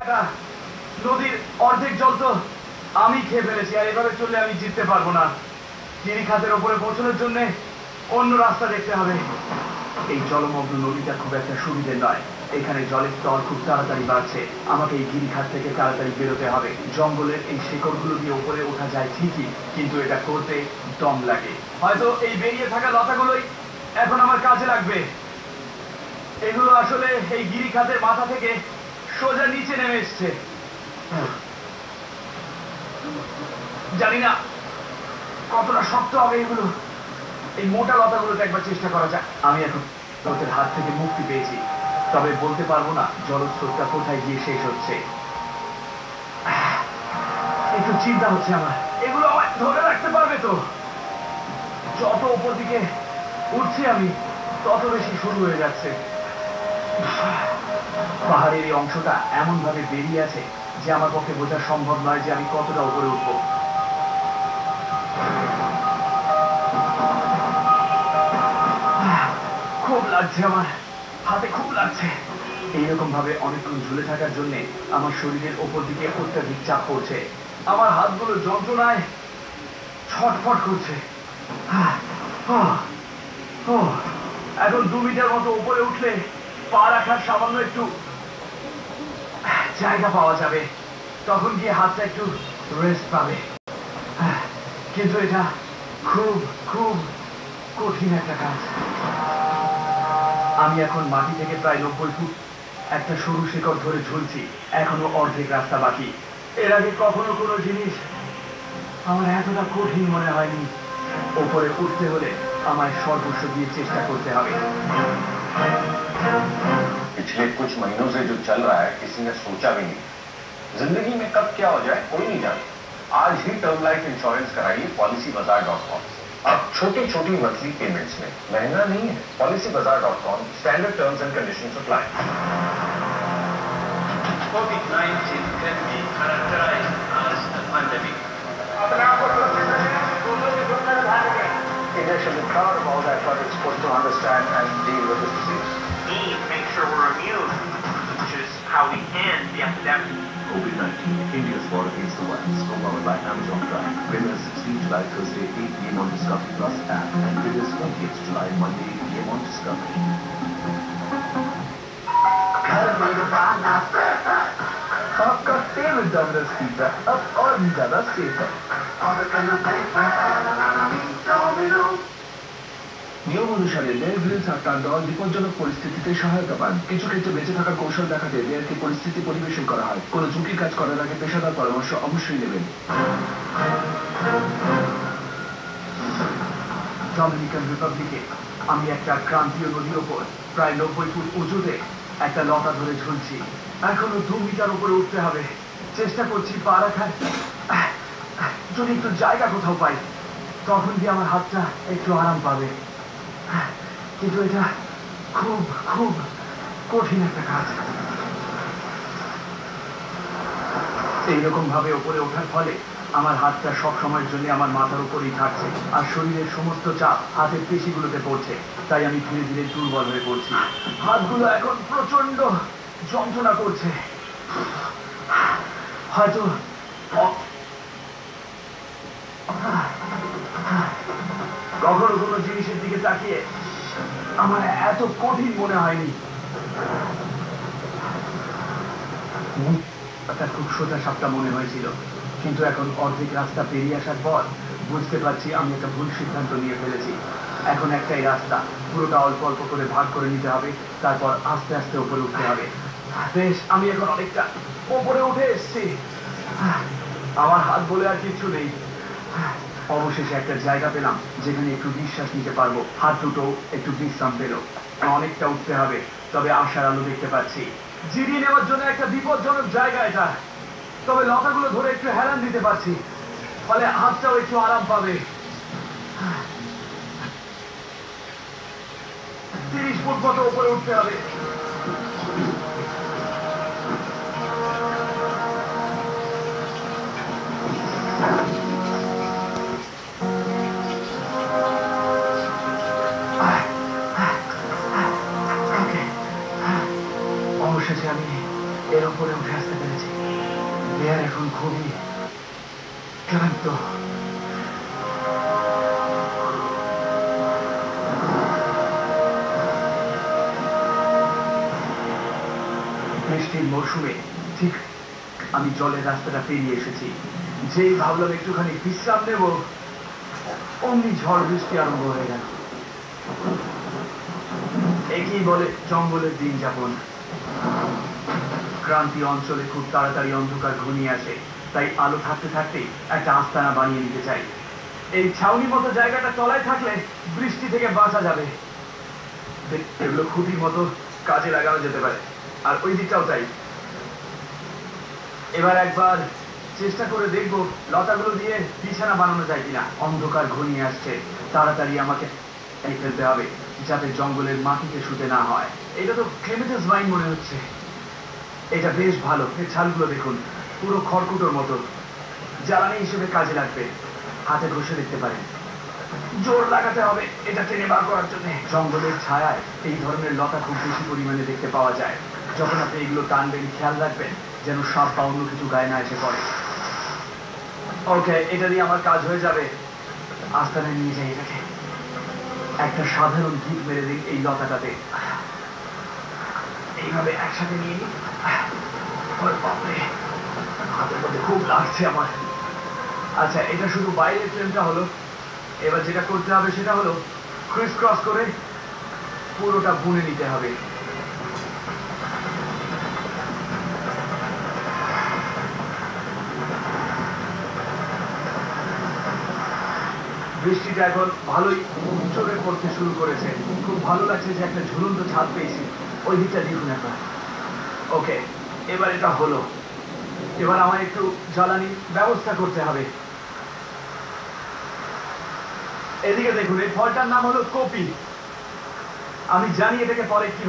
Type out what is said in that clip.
নদীর অর্ধেক জল তো আমি খেয়ে ফেলেছি, আর এভাবে চললে আমি জিততে পারবো না। গিরিখাতের ওপরে পৌঁছানোর জন্য অন্য রাস্তা দেখতে হবে। এই জলমগ্ন নদীটা খুব একটা সুবিধে নয়, এখানে জলের স্তর খুব তাড়াতাড়ি বাড়ছে। আমাকে এই গিরিখাত থেকে তাড়াতাড়ি বেরোতে হবে। জঙ্গলের এই শেকড়গুলো দিয়ে উপরে ওঠা যায় ঠিকই, কিন্তু এটা করতে দম লাগে। হয়তো এই বেরিয়ে থাকা লতাগুলোই এখন আমার কাজে লাগবে। এগুলো আসলে এই গিরিখাতের মাথা থেকে সোজা নিচে নেমে এসছে। জানি না কতটা শক্ত হবে এগুলো। এই মোটা লতাগুলোতে একবার চেষ্টা করা যাক। আমি এখন স্রোতের হাত থেকে মুক্তি পেয়েছি, তবে বলতে পারবো না জলস্রোতটা কোথায় গিয়ে শেষ হচ্ছে। একটু চিন্তা হচ্ছে আমার, এগুলো আমায় ধরে রাখতে পারবে তো? যত উপর দিকে উঠছি আমি, তত বেশি শুরু হয়ে যাচ্ছে। পাহাড়ের এই অংশটা এমন ভাবে বেরিয়ে আছে যে আমার পক্ষে বোঝা সম্ভব নয় যে আমি কতটা উপরে উঠবো। খুব লাগছে, আমার হাতে খুব লাগছে। এইরকম ভাবে অনেকক্ষণ ঝুলে থাকার জন্য আমার শরীরের ওপর দিকে অত্যাধিক চাপ পড়ছে। আমার হাতগুলো যন্ত্রণায় ছটফট করছে। এখন 2 মিটার মতো উপরে উঠলে পা রাখার সামান্য একটু জায়গা পাওয়া যাবে, তখন গিয়ে হাতটা একটু রেস্ট পাবে। কিন্তু এটা খুব খুব কঠিন একটা কাজ। আমি এখন মাটি থেকে প্রায় 90 ফুট একটা সরু শিকড় ধরে ঝুলছি। এখনো অর্ধেক রাস্তা বাকি। এর আগে কখনো কোনো জিনিস আমার এতটা কঠিন মনে হয়নি। ওপরে উঠতে হলে আমায় সর্বস্ব দিয়ে চেষ্টা করতে হবে। पिछले कुछ महीनों से जो चल रहा है किसी ने सोचा भी नहीं। जिंदगी में कब क्या हो जाए कोई नहीं जानता। आज ही टर्म लाइफ इंश्योरेंस कराइए policybazaar.com। अब छोटी छोटी मंथली पेमेंट्स में महंगा नहीं है। policybazaar.com standard terms and conditions apply. COVID-19 can be characterized as a pandemic. India should be proud of all the effort it's put to understand and deal with this disease. Make sure we're immune, which is how we end the epidemic. COVID-19, India's war against the virus, powered by Amazon Prime. Winners 16 July, Thursday, 8 p.m. on Discovery Plus app, and winners 28th July, Monday, 8 p.m. on Discovery. आपका favourite Domino's pizza अब और भी ज्यादा safe है। নিয়ম অনুসারে bear Grylls আর তার দল বিপজ্জনক পরিস্থিতিতে সহায়তা পান। কিছু ক্ষেত্রে বেঁচে থাকার কৌশল দেখাতে বেয়ারকে পরিস্থিতি পরিবেশন করা হয়। কোনো ঝুঁকির কাজ করার আগে পেশাদার পরামর্শ অবশ্যই নেবেন। ডমিনিকান রিপাবলিকে আমি একটা ক্রান্তীয় নদীর ওপর প্রায় 90 ফুট উঁচুতে একটা লতা ধরে ঝুলছি। এখনো 2 মিটার উপরে উঠতে হবে। চেষ্টা করছি পা রাখার, যদি একটু জায়গা কোথাও পাই তখন কি আমার হাতটা একটু আরাম পাবে। কিন্তু এটা খুব খুব কঠিন একটা কাজ। এইরকম ভাবে উপরে ওঠার ফলে আমার হাতটা সব সময়ের জন্য আমার মাথার উপরেই থাকছে, আর শরীরের সমস্ত চাপ হাতের পেশিগুলোতে পড়ছে। তাই আমি ধীরে ধীরে দুর্বল হয়ে পড়ছি। হাতগুলো এখন প্রচন্ড যন্ত্রণা করছে। হয়তো কখনো কোনো জিনিসের দিকে তাকিয়ে আমার এত কঠিন মনে হয়নি। খুব সোজা সাপটা মনে হয়েছিল, কিন্তু এখন অর্ধেক রাস্তা পেরিয়ে আসার পর বুঝতে পারছি আমি একটা ভুল সিদ্ধান্ত নিয়ে ফেলেছি। এখন একটাই রাস্তা, পুরোটা অল্প অল্প করে ভাগ করে নিতে হবে, তারপর আস্তে আস্তে উপরে উঠতে হবে। বেশ, আমি এখন অনেকটা উপরে উঠে এসেছি। আমার হাত বলে আর কিছু নেই। অবশেষে একটা জায়গা পেলাম যেখানে একটু নিঃশ্বাস নিতে পারবো। হাত দুটো একটু বিশ্রাম পেল। অনেকটা উঠতে হবে, তবে আশার আলো দেখতে পাচ্ছি। জিরিয়ে নেওয়ার জন্য একটা বিপজ্জনক জায়গা এটা, তবে লতাগুলো ধরে একটু হেলান দিতে পারছি, ফলে হাতটাও একটু আরাম পাবে। 30 ফুট মতো উপরে উঠতে হবে। অবশেষে আমি এর উপরে উঠে আসতে পেরেছি। এয়ার এখন খুবই ক্লান্ত। বৃষ্টির মৌসুমে ঠিক আমি জলের রাস্তাটা পেরিয়ে এসেছি। যেই ভাবলাম একটুখানি বিশ্রাম নেব, অমনি ঝড় বৃষ্টি আরম্ভ হয়ে গেল। একেই বলে জঙ্গলের দিন যাপন। ক্রান্তীয় অঞ্চলে খুব তাড়াতাড়ি অন্ধকার ঘনিয়ে আসে, তাই আলো থাকতে থাকতেই একটা আস্তানা বানিয়ে নিতে চাই। এই ছাউনি মতো জায়গাটা তলায় থাকলে বৃষ্টি থেকে বাঁচা যাবে। এগুলো খুঁটির মতো কাজে লাগানো যেতে পারে, আর ওই দিকটাও তাই। এবার একবার চেষ্টা করে দেখবো লতাগুলো দিয়ে বিছানা বানানো যায় কিনা। অন্ধকার ঘনিয়ে আসছে, তাড়াতাড়ি আমাকে ফেলতে হবে যাতে জঙ্গলের মাটিতে শুতে না হয়। এটা তো ক্লেমেন্টাস ভাইন মনে হচ্ছে। এটা বেশ ভালো। এর ছালগুলো দেখুন, পুরো খড়কুটোর মতো। জ্বালানি হিসেবে কাজে লাগবে। হাতে ঘষে দেখতে পারেন। জোর লাগাতে হবে এটা টেনে বার করার জন্য। জঙ্গলের ছায়ায় এই ধরনের লতা খুব বেশি পরিমাণে দেখতে পাওয়া যায়। যখন আপনি এগুলো টানবেন খেয়াল রাখবেন যেন সাপ বা অন্য কিছু গায়ে না এসে পড়ে। ওকে, এটা দিয়ে আমার কাজ হয়ে যাবে। আস্তানায় নিয়ে যাই এটাকে। একটা সাধারণ গিট মেরে দিন এই লতাটাতে। এইভাবে একসাথে নিয়ে নিই। বাপরে, হাতের মধ্যে খুব লাগছে আমার। আচ্ছা, এটা শুধু বাইরের ফ্রেমটা হলো। এবার যেটা করতে হবে সেটা হলো ক্রিস ক্রস করে পুরোটা বুনে নিতে হবে। বৃষ্টিটা এখন ভালোই জোরে পড়তে শুরু করেছে। খুব ভালো লাগছে যে একটা ঝুলন্ত ছাদ পেয়েছি। ওই দিকটা দেখুন একবার। ওকে, এবার এটা হলো। এবার আমার একটু জ্বালানির ব্যবস্থা করতে হবে। এদিকে দেখুন, এই ফলটার নাম হলো কপি। আমি জানি এটাকে পরে কিভাবে